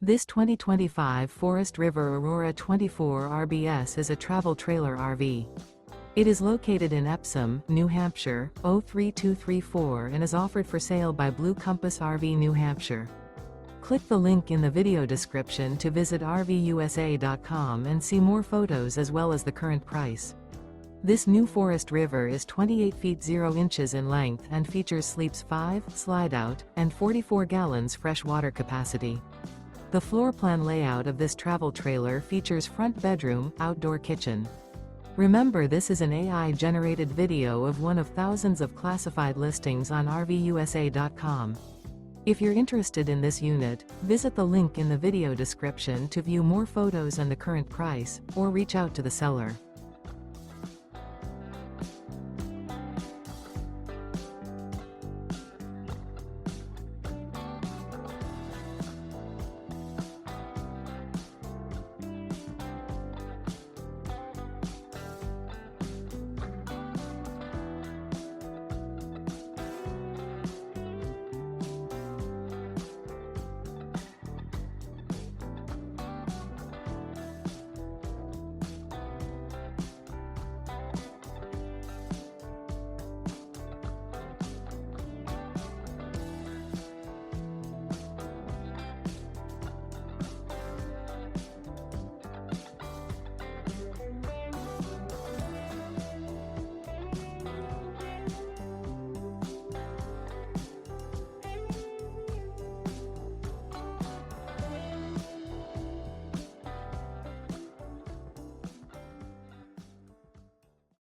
This 2025 Forest River Aurora 24 RBS is a travel trailer RV. It is located in Epsom, New Hampshire, 03234 and is offered for sale by Blue Compass RV New Hampshire. Click the link in the video description to visit RVUSA.com and see more photos as well as the current price. This new Forest River is 28 feet 0 inches in length and features sleeps 5, Slideout, and 44 gallons fresh water capacity. The floor plan layout of this travel trailer features front bedroom, outdoor kitchen. Remember, this is an AI-generated video of one of thousands of classified listings on RVUSA.com. If you're interested in this unit, visit the link in the video description to view more photos and the current price, or reach out to the seller.